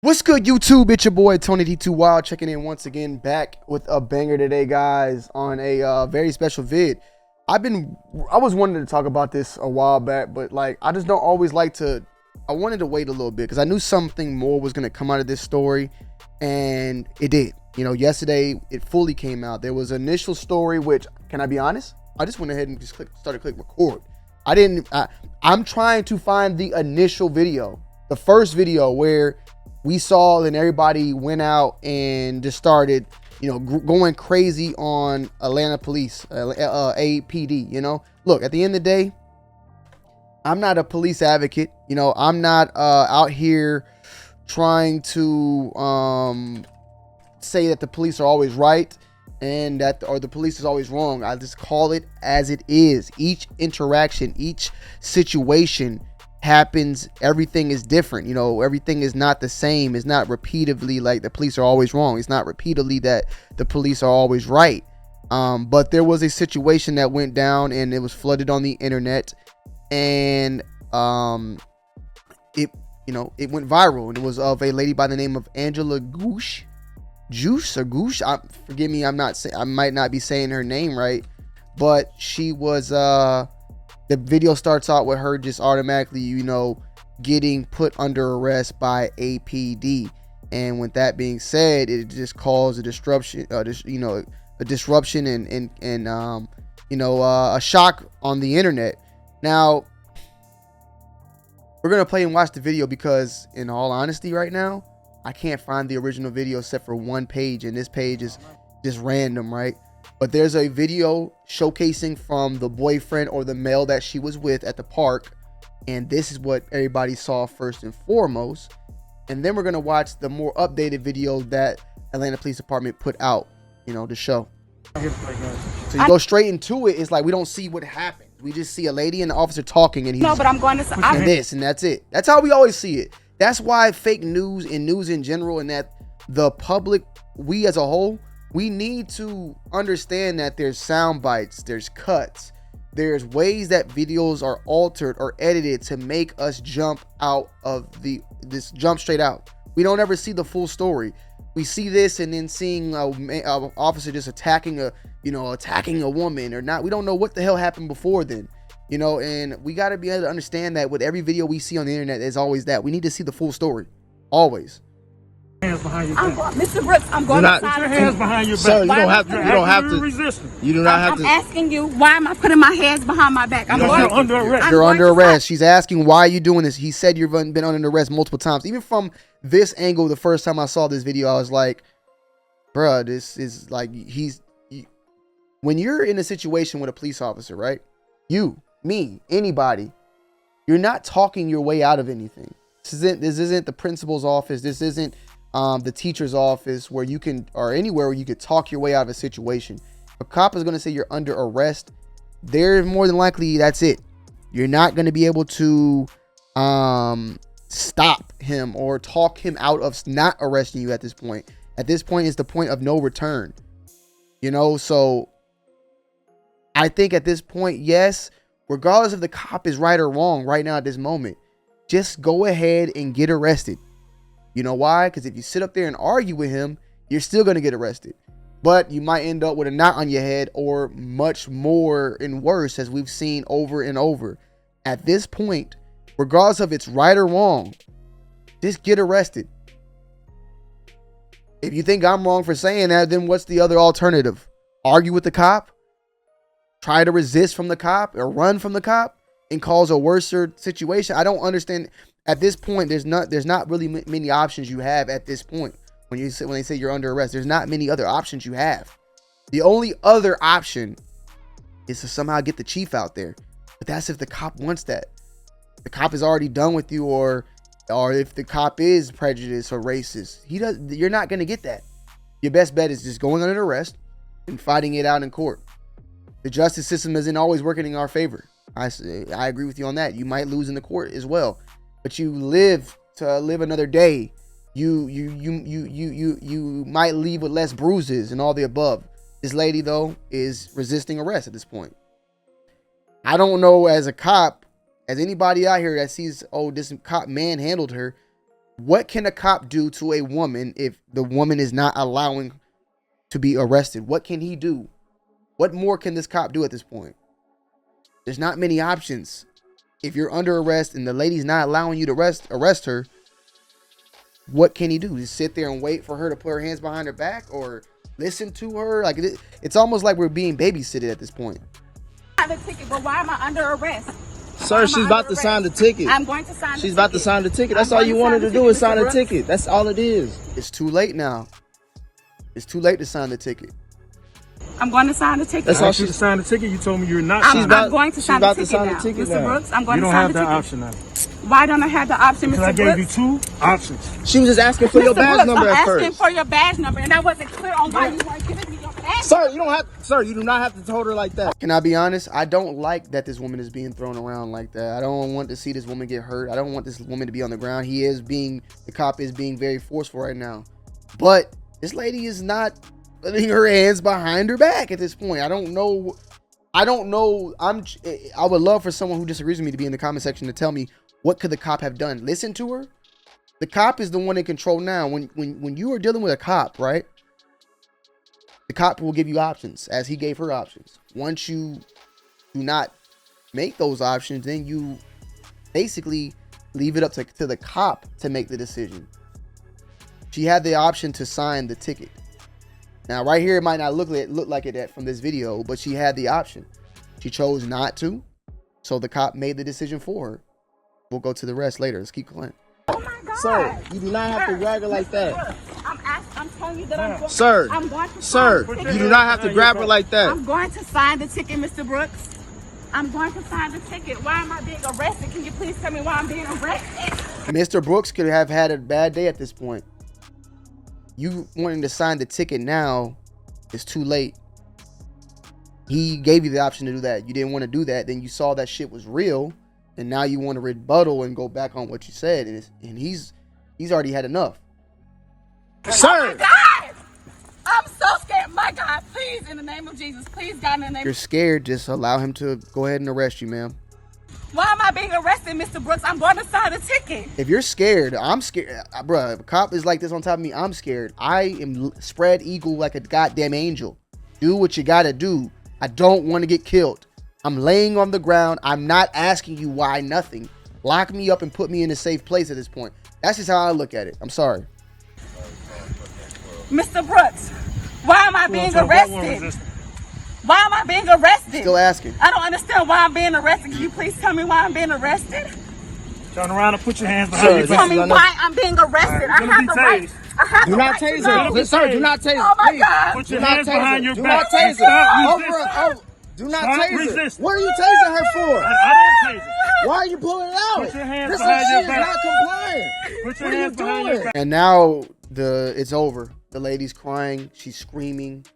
What's good, YouTube? It's your boy Tony D2 Wild checking in once again, back with a banger today, guys, on a very special vid. I was wanting to talk about this a while back, but like I just don't always like to. I wanted to wait a little bit because I knew something more was gonna come out of this story, and it did. You know, yesterday it fully came out. There was an initial story, which, can I be honest? I just went ahead and just started click record. I'm trying to find the initial video, the first video where we saw and everybody went out and just started, going crazy on Atlanta police, APD. Look, at the end of the day, I'm not a police advocate. I'm not out here trying to say that the police are always right and or the police is always wrong. I just call it as it is. Each interaction, each situation happens, everything is different. Everything is not the same. It's not repeatedly like the police are always wrong. It's not repeatedly that the police are always right. But there was a situation that went down and it was flooded on the internet, and it went viral, and it was of a lady by the name of Angela Goosh. Forgive me, I might not be saying her name right, but she was the video starts out with her just automatically, getting put under arrest by APD. And with that being said, it just caused a disruption, and a shock on the internet. Now, we're going to play and watch the video because, in all honesty, right now, I can't find the original video except for one page, and this page is just random, right? But there's a video showcasing from the boyfriend or the male that she was with at the park. And this is what everybody saw first and foremost. And then we're going to watch the more updated video that Atlanta Police Department put out, to show. So you go straight into it. It's like we don't see what happened. We just see a lady and the officer talking, and he's but I'm going to and this, and that's it. That's how we always see it. That's why fake news and news in general, and that the public, we as a whole, we need to understand that there's sound bites, there's cuts, there's ways that videos are altered or edited to make us jump straight out. We don't ever see the full story. We see this and then seeing a officer just attacking a woman or not. We don't know what the hell happened before then, and we got to be able to understand that with every video we see on the internet, there's always that. We need to see the full story, always. Hands behind your back. Mr. Brooks, I'm going to put your hands behind your back. Sir, you don't have to. You don't have to. You do not have I'm to. asking you, why am I putting my hands behind my back? You're under arrest. You're under arrest. She's asking, why are you doing this? He said you've been under arrest multiple times. Even from this angle, the first time I saw this video, I was like, bruh, this is like, when you're in a situation with a police officer, right? You, me, anybody, you're not talking your way out of anything. This isn't the principal's office. This isn't the teacher's office or anywhere where you could talk your way out of a situation. A cop is going to say you're under arrest. They're more than likely, that's it. You're not going to be able to stop him or talk him out of not arresting you at this point. At this point, it's the point of no return. So I think at this point, yes, regardless if the cop is right or wrong right now at this moment, just go ahead and get arrested. You know why? Because if you sit up there and argue with him, you're still going to get arrested. But you might end up with a knot on your head, or much more and worse, as we've seen over and over. At this point, regardless of it's right or wrong, just get arrested. If you think I'm wrong for saying that, then what's the other alternative? Argue with the cop? Try to resist from the cop or run from the cop and cause a worse situation? I don't understand. At this point, there's not really many options you have at this point. When they say you're under arrest, there's not many other options you have. The only other option is to somehow get the chief out there. But that's if the cop wants that. The cop is already done with you, or if the cop is prejudiced or racist. You're not going to get that. Your best bet is just going under arrest and fighting it out in court. The justice system isn't always working in our favor. I agree with you on that. You might lose in the court as well. But you live to live another day. You might leave with less bruises and all the above. This lady, though, is resisting arrest at this point. I don't know, as a cop, as anybody out here that sees, oh, this cop manhandled her, What can a cop do to a woman if the woman is not allowing to be arrested? What can he do? What more can this cop do at this point? There's not many options. If you're under arrest and the lady's not allowing you to arrest her, what can he do? Just sit there and wait for her to put her hands behind her back or listen to her? Like it's almost like we're being babysitted at this point. I have a ticket, but why am I under arrest? Sir, she's about to sign the ticket. I'm going to sign the ticket. She's about to sign the ticket. That's all you wanted to do is sign a ticket. That's all it is. It's too late now. It's too late to sign the ticket. I'm going to sign the ticket. That's all she to sign the ticket. You told me you're not. I'm going to sign the ticket now. Mr. Brooks, I'm going you to don't sign have the that ticket. option now. Why don't I have the option, Mr. Because I Brooks? gave you 2 options. She was just asking for your badge Brooks, number I'm at asking first. for your badge number, and I wasn't clear on why you weren't giving me your badge. Sir, you do not have to tell her like that. Can I be honest? I don't like that this woman is being thrown around like that. I don't want to see this woman get hurt. I don't want this woman to be on the ground. The cop is being very forceful right now. But this lady is not putting her hands behind her back at this point. I don't know. I would love for someone who disagrees with me to be in the comment section to tell me, what could the cop have done? Listen to her. The cop is the one in control now. When you are dealing with a cop, right? The cop will give you options, as he gave her options. Once you do not make those options, then you basically leave it up to the cop to make the decision. She had the option to sign the ticket. Now, right here, it might not look like it from this video, but she had the option. She chose not to, so the cop made the decision for her. We'll go to the rest later. Let's keep going. Oh my God. Sir, you do not have to grab her like that. I'm telling you that I'm going, Sir, I'm going to sir, sign the you ticket. do not have to grab her like that. I'm going to sign the ticket, Mr. Brooks. I'm going to sign the ticket. Why am I being arrested? Can you please tell me why I'm being arrested? Mr. Brooks could have had a bad day at this point. You wanting to sign the ticket now is too late. He gave you the option to do that. You didn't want to do that. Then you saw that shit was real, and now you want to rebuttal and go back on what you said. And he's already had enough. Sir! Oh my God! I'm so scared. My God, please, in the name of Jesus, please, God, in the name If you're scared, just allow him to go ahead and arrest you, ma'am. Why am I being arrested, Mr. Brooks? I'm going to sign the ticket. If you're scared, I'm scared. Bruh, if a cop is like this on top of me, I'm scared. I am spread eagle like a goddamn angel. Do what you gotta do. I don't want to get killed. I'm laying on the ground. I'm not asking you why nothing. Lock me up and put me in a safe place at this point. That's just how I look at it. I'm sorry. Mr. Brooks, why am I being arrested? Why am I being arrested? Still asking. I don't understand why I'm being arrested. Can you please tell me why I'm being arrested? Turn around and put your hands behind your Tell back. me why I'm being arrested. I have the right. I have Do the not right to tase know. her. Sir, do not tase her. Oh my Please. God. Put Do your not hands tase behind her. your Do back. not tase Stop her. resisting. Do not Stop tase her. resisting. What are you tasing her for? I didn't tase it. Why are you pulling it out? Put your hands This behind is your she is back. not compliant. Put your What are you hands behind your doing? back. And now it's over. The lady's crying. She's screaming.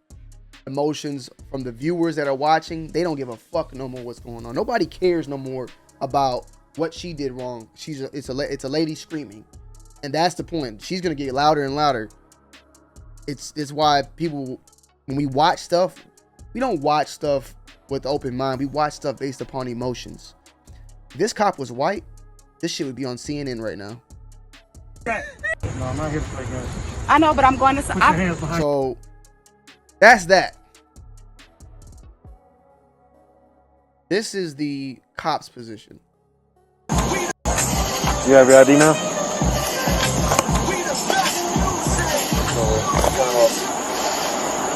Emotions from the viewers that are watching. They don't give a fuck no more what's going on. Nobody cares no more about what she did wrong. It's a lady screaming, and that's the point. She's gonna get louder and louder. It's why people, when we watch stuff, we don't watch stuff with open mind. We watch stuff based upon emotions. If this cop was white, this shit would be on CNN right now. No, I'm not here to play games. I know, but I'm going to. Put your hands behind. So that's that. This is the cop's position. You have your ID now?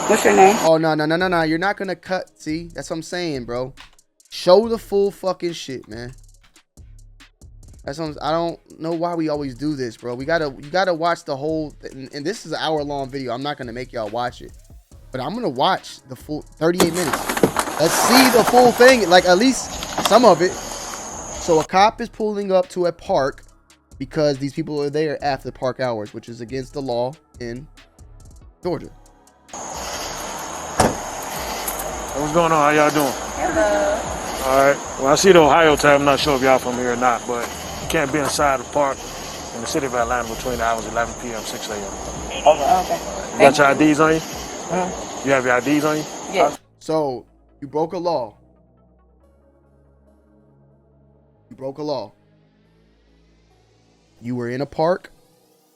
What's your name? Oh, no. You're not going to cut. See, that's what I'm saying, bro. Show the full fucking shit, man. That's what I don't know why we always do this, bro. You gotta watch the whole thing. And this is an hour-long video. I'm not going to make y'all watch it. But I'm going to watch the full 38 minutes. Let's see the full thing. Like, at least some of it. So a cop is pulling up to a park because these people are there after park hours, which is against the law in Georgia. What's going on? How y'all doing? Hello. All right. Well, I see the Ohio time. I'm not sure if y'all from here or not, but you can't be inside the park in the city of Atlanta between the hours 11 p.m. 6 a.m. Okay. You got your IDs on you? You have your IDs on you? Yes. So you broke a law. You broke a law. You were in a park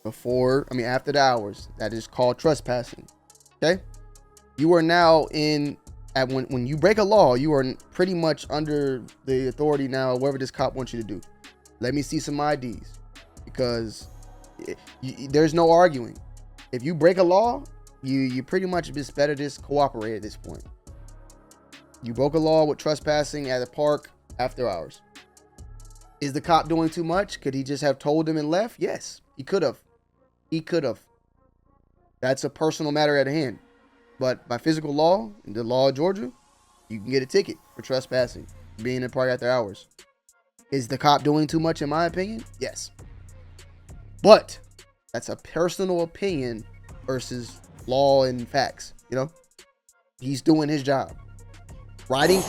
after the hours. That is called trespassing. Okay? You are now when you break a law, you are pretty much under the authority now of whatever this cop wants you to do. Let me see some IDs, because there's no arguing. If you break a law, you pretty much just better just cooperate at this point. You broke a law with trespassing at a park after hours. Is the cop doing too much? Could he just have told him and left? Yes, he could have. He could have. That's a personal matter at hand. But by physical law, the law of Georgia, you can get a ticket for trespassing, being in the park after hours. Is the cop doing too much, in my opinion? Yes. But that's a personal opinion versus law and facts. You know, he's doing his job. Writing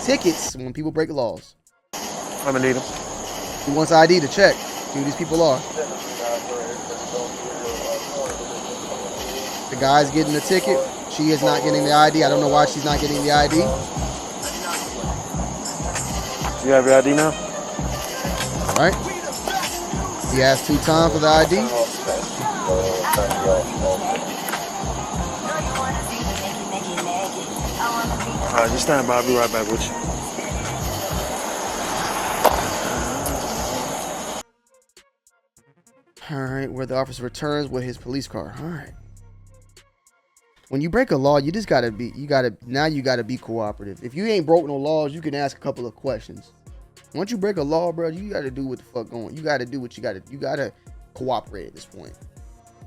tickets when people break laws. I'm gonna need him. He wants ID to check who these people are. The guy's getting the ticket. She is not getting the ID. I don't know why she's not getting the ID. You have your ID now? All right. He has 2 times for the ID. All right, just stand by. I'll be right back with you. All right, where the officer returns with his police car. All right. When you break a law, you just gotta be cooperative. If you ain't broke no laws, you can ask a couple of questions. Once you break a law, bro, you gotta do what the fuck going. You gotta do what you gotta. You gotta cooperate at this point.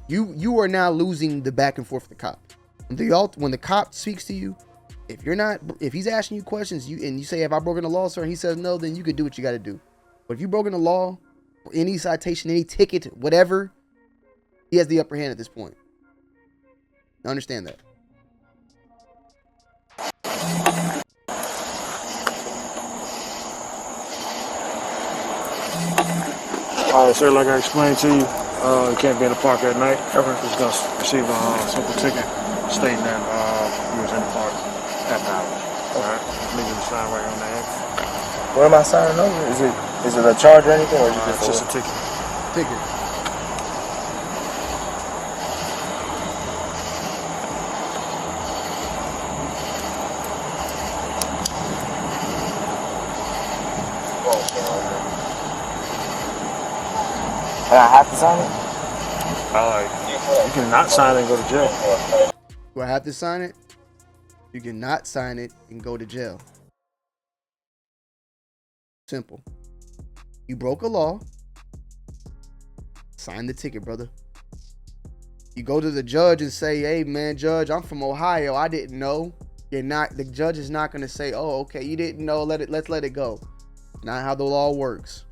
You are now losing the back and forth with the cop. When the cop speaks to you, if he's asking you questions, you say, "Have I broken the law, sir?" and he says no, then you can do what you gotta do. But if you've broken the law, any citation, any ticket, whatever, he has the upper hand at this point. Understand that. All right, sir, like I explained to you, you can't be in the park at night. You're just going to receive a simple ticket stating that you was in the park at hours. All right? Need you to sign right on that. What am I signing over? Is it a charge or anything, or is it Just a ticket. Ticket. And I have to sign it? You cannot sign it and go to jail. Do I have to sign it? You cannot sign it and go to jail. Simple. You broke a law. Sign the ticket, brother. You go to the judge and say, "Hey, man, judge, I'm from Ohio. I didn't know." The judge is not going to say, "Oh, okay, you didn't know. Let's let it go." Not how the law works.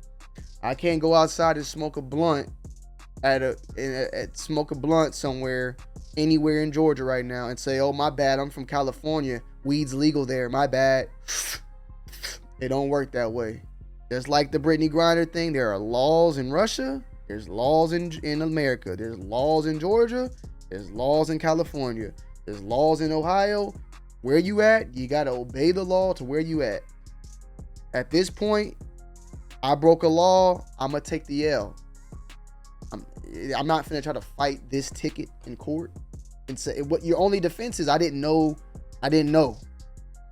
I can't go outside and smoke a blunt smoke a blunt somewhere, anywhere in Georgia right now, and say, "Oh, my bad, I'm from California. Weed's legal there. My bad." It don't work that way. Just like the Brittany Griner thing, there are laws in Russia. There's laws in America. There's laws in Georgia. There's laws in California. There's laws in Ohio. Where you at, you got to obey the law to where you at. At this point, I broke a law. I'm going to take the L. I'm not finna try to fight this ticket in court and say what your only defense is. I didn't know.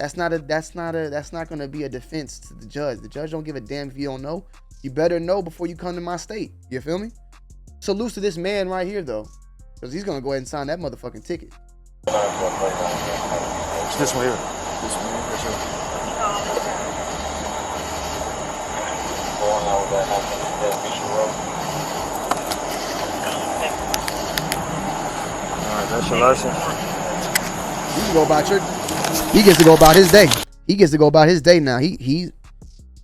That's not going to be a defense to the judge. The judge don't give a damn if you don't know. You better know before you come to my state. You feel me? Salute to this man right here, though, because he's going to go ahead and sign that motherfucking ticket. It's this one here. This one here. Yes, sir. All right, that's your license. You can go about your. He gets to go about his day. He gets to go about his day now. He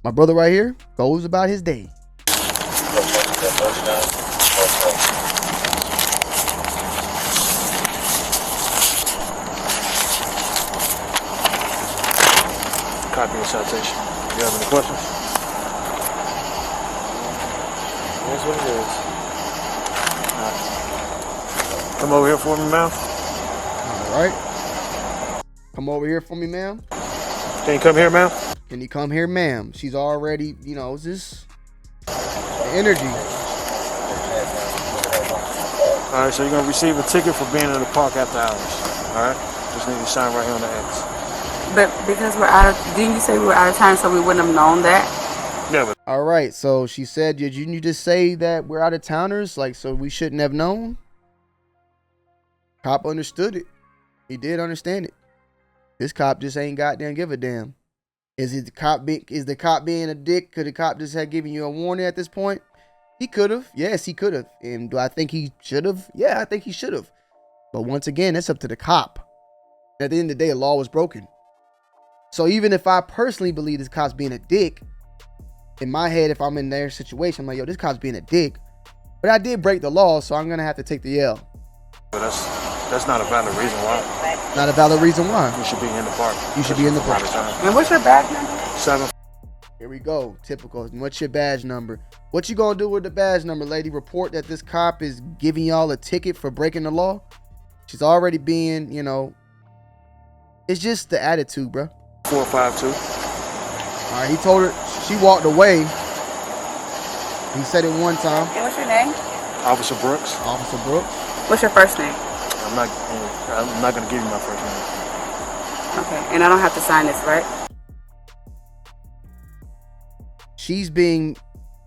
my brother right here goes about his day. Copy of citation. You have any questions? That's what it is. Come over here for me, ma'am. All right. Come over here for me, ma'am. Can you come here, ma'am? Can you come here, ma'am? She's already, it's just the energy. All right, so you're gonna receive a ticket for being in the park after hours. All right, just need to sign right here on the X. But because we're out of, didn't you say we were out of time, so we wouldn't have known that? Yeah, but All right, so she said, did you just say that we're out of towners? Like, so we shouldn't have known? Cop understood it. He did understand it. This cop just ain't goddamn give a damn. Is the cop being a dick? Could the cop just have given you a warning at this point? He could have. Yes, he could have. And do I think he should have? Yeah, I think he should have. But once again, that's up to the cop. At the end of the day, the law was broken. So even if I personally believe this cop's being a dick, in my head, if I'm in their situation, I'm like, yo, this cop's being a dick. But I did break the law, so I'm going to have to take the L. that's not a valid reason why. Not a valid reason why. You should be in the park. You should be in the park. And what's your badge number? 7. Here we go. Typical. What's your badge number? What you gonna do with the badge number, lady? Report that this cop is giving y'all a ticket for breaking the law? She's already being, you know, it's just the attitude, bro. 452. All right, he told her, she walked away. He said it one time. And what's your name? Officer Brooks. Officer Brooks. What's your first name? I'm not gonna give you my first name. Okay, and I don't have to sign this, right? She's being,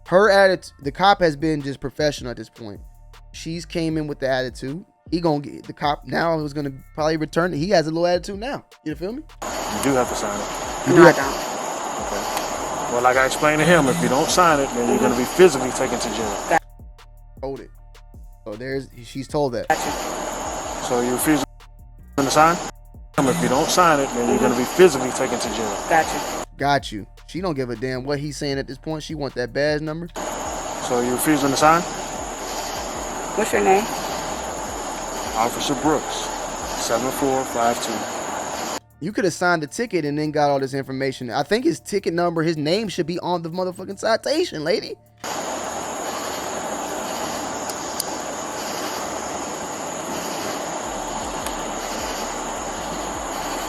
her attitude, the cop has been just professional at this point. She's came in with the attitude. He gonna get, the cop now is gonna probably return it. He has a little attitude now. You feel me? You do have to sign it. No, I don't. Okay. Well, like I explained to him, if you don't sign it, then you're gonna be physically taken to jail. Hold it. So she's told that. Gotcha. So you refuse to sign? If you don't sign it, then you're gonna be physically taken to jail. Gotcha. Got you. She don't give a damn what he's saying at this point. She want that badge number. So you refusing to sign? What's your name? Officer Brooks, 7452. You could have signed the ticket and then got all this information. I think his ticket number, his name should be on the motherfucking citation, lady.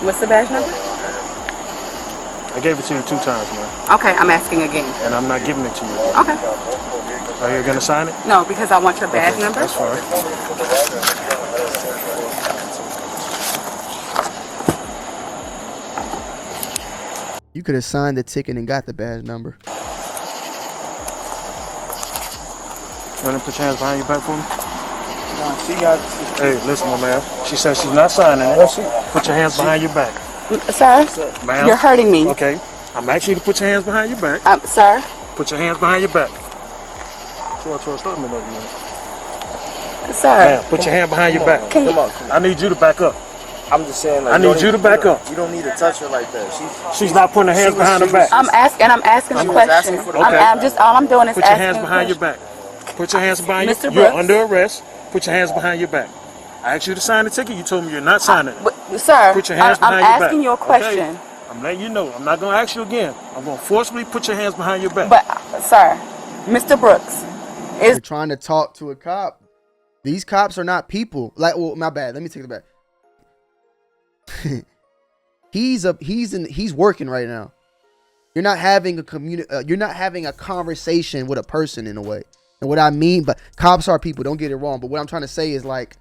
What's the badge number? I gave it to you 2 times, man. Okay, I'm asking again. And I'm not giving it to you. Okay. Are you gonna sign it? No, because I want your badge number. That's fine. You could have signed the ticket and got the badge number. You want to put your hands behind your back for me? No, she got. Hey, listen, my man. She said she's not signing it. Put your hands behind your back. Sir, Ma'am. you're hurting me. Okay. I'm asking you to put your hands behind your back. Sir. Put your hands behind your back. Stop me, man. Sir. Ma'am, put your hand behind your back. Come on. I need you to back up. I'm just saying. Like, I need you to back up. You don't need to touch her like that. She's not putting her hands behind her back. I'm asking a question. Okay. I'm just, all I'm doing is Put your asking hands a behind your question. back. Put your hands behind Mr. your back. You're Brooks. under arrest. Put your hands behind your back. I asked you to sign the ticket. You told me you're not signing it. Sir, Put your hands I'm behind your back. asking you a question. Okay? I'm letting you know. I'm not going to ask you again. I'm going to forcibly put your hands behind your back. But, sir, Mr. Brooks, You're trying to talk to a cop. These cops are not people. Like, well, my bad. Let me take it back. He's working right now. You're not having a conversation with a person in a way. And what I mean, but cops are people, don't get it wrong. But what I'm trying to say is, like,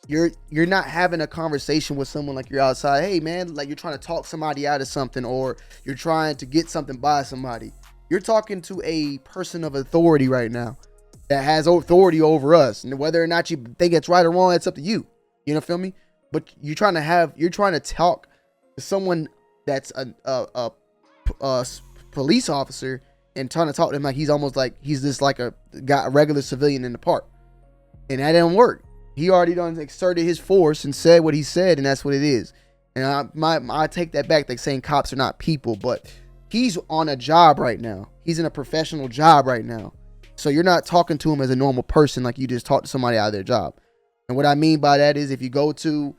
you're not having a conversation with someone like you're outside. Hey man, like you're trying to talk somebody out of something, or you're trying to get something by somebody. You're talking to a person of authority right now that has authority over us. And whether or not you think it's right or wrong, it's up to you. You know, feel me? But you're trying to talk to someone that's a police officer and trying to talk to him like he's almost like he's just like a regular civilian in the park. And that didn't work. He already done exerted his force and said what he said, and that's what it is. And I take that back, like saying cops are not people, but he's on a job right now. He's in a professional job right now. So you're not talking to him as a normal person like you just talked to somebody out of their job. And what I mean by that is if you go to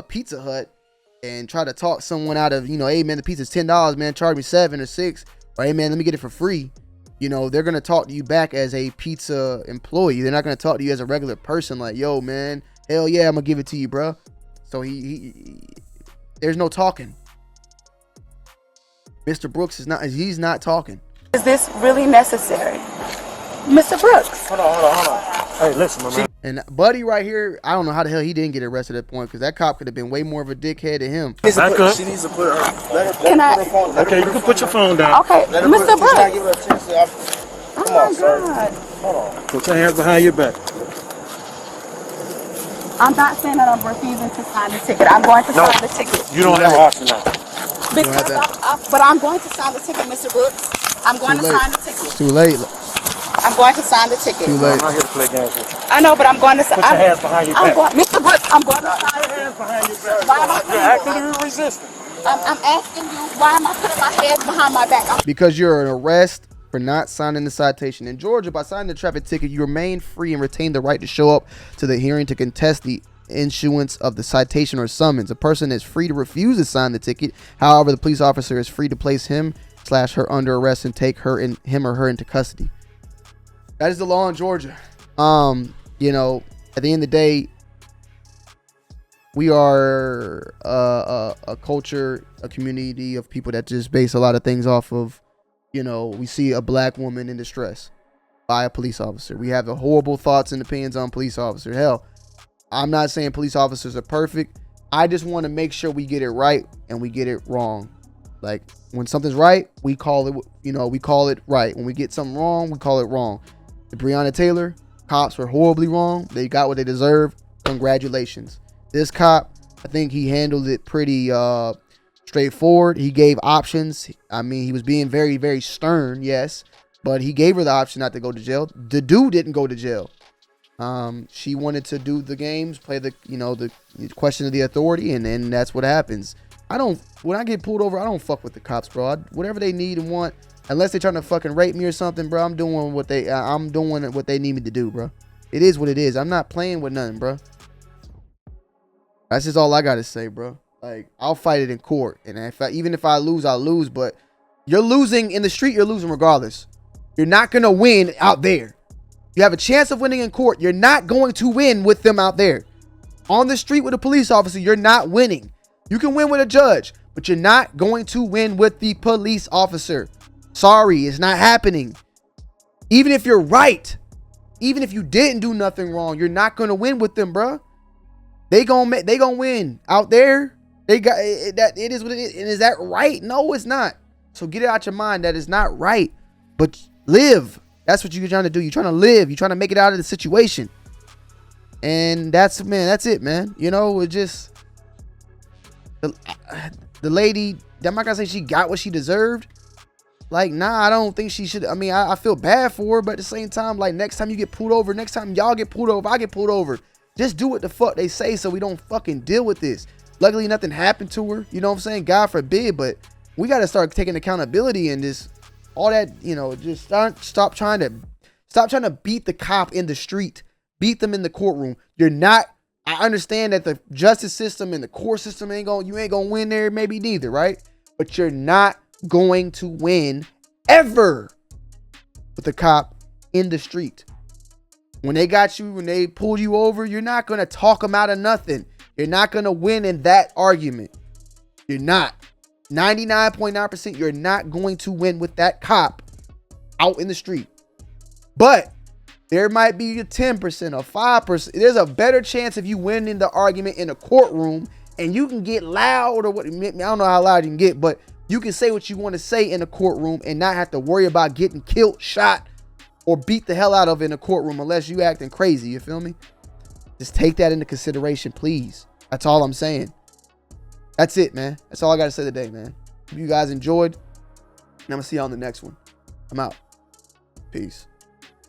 Pizza Hut and try to talk someone out of, you know, hey man, the pizza's $10, man, charge me $7 or $6, or hey man, let me get it for free. You know, they're going to talk to you back as a pizza employee. They're not going to talk to you as a regular person like, yo, man, hell yeah, I'm going to give it to you, bro. So there's no talking. Mr. Brooks he's not talking. Is this really necessary? Mr. Brooks. Hold on. Hey, listen, my man. And Buddy right here, I don't know how the hell he didn't get arrested at that point, because that cop could have been way more of a dickhead than him. Back up. She needs to put her. Let her Can I? put her phone. Okay, you can put your phone down. Okay, Let her Mr. put, she's trying to Brooks. give her a chance to, Oh my God. hold on. Put your hands behind your back. I'm not saying that I'm refusing to sign the ticket. I'm going to No. sign the ticket. You don't have an option now. Because but I'm going to sign the ticket, Mr. Brooks. I'm going to Too late. sign the ticket. It's too late. I'm going to sign the ticket. Too I'm late. not here to play games with you. I know, but I'm going to sign. Put your hands behind your back. Mr. Brooks, I'm going to sign the Hands behind your back. Why am I You're acting resistant. I'm asking you, why am I putting my hands behind my back? Because you're an arrest for not signing the citation. In Georgia, by signing the traffic ticket, you remain free and retain the right to show up to the hearing to contest the issuance of the citation or summons. A person is free to refuse to sign the ticket. However, the police officer is free to place him/her under arrest and take him or her into custody. That is the law in Georgia. You know, at the end of the day, we are a culture, a community of people that just base a lot of things off of, you know, we see a black woman in distress by a police officer. We have the horrible thoughts and opinions on police officers. Hell, I'm not saying police officers are perfect. I just want to make sure we get it right and we get it wrong. Like, when something's right, we call it, you know, we call it right. When we get something wrong, we call it wrong. The Breonna Taylor cops were horribly wrong. They got what they deserved. Congratulations. This cop, I think he handled it pretty straightforward. He gave options. I mean, he was being very, very stern, yes, but he gave her the option not to go to jail. The dude didn't go to jail. She wanted to do the games, play the, you know, the question of the authority, and then that's what happens. When I get pulled over, I don't fuck with the cops, bro. Whatever they need and want, unless they're trying to fucking rape me or something, bro, I'm doing what they need me to do, bro. It is what it is. I'm not playing with nothing, bro. That's just all I gotta say, bro. Like, I'll fight it in court, and even if I lose, I'll lose. But you're losing in the street. You're losing regardless. You're not gonna win out there. You have a chance of winning in court. You're not going to win with them out there. On the street with a police officer, you're not winning. You can win with a judge, but you're not going to win with the police officer. Sorry, it's not happening. Even if you're right, even if you didn't do nothing wrong, you're not going to win with them, bro. They gonna win out there. They got that. It is what it is. And is that right? No, it's not. So get it out your mind that it's not right. But live. That's what you're trying to do. You're trying to live. You're trying to make it out of the situation. And that's it, man. You know, it just the lady, I'm not gonna say she got what she deserved. Like, nah, I don't think she should. I mean, I feel bad for her, but at the same time, like, next time you get pulled over, next time y'all get pulled over, I get pulled over, just do what the fuck they say so we don't fucking deal with this. Luckily, nothing happened to her. You know what I'm saying? God forbid, but we got to start taking accountability in this. All that, you know, just stop trying to beat the cop in the street, beat them in the courtroom. You're not. I understand that the justice system and the court system you ain't gonna win there, maybe neither, right? But you're not going to win ever with the cop in the street. When they got you, when they pulled you over, you're not gonna talk them out of nothing. You're not gonna win in that argument. You're not. 99.9%, you're not going to win with that cop out in the street. But there might be a 10% or 5%. There's a better chance of you winning the argument in a courtroom, and you can get loud or what. I don't know how loud you can get, but you can say what you want to say in a courtroom and not have to worry about getting killed, shot, or beat the hell out of in a courtroom unless you acting crazy. You feel me? Just take that into consideration, please. That's all I'm saying. That's it, man. That's all I got to say today, man. Hope you guys enjoyed. And I'm going to see you on the next one. I'm out. Peace.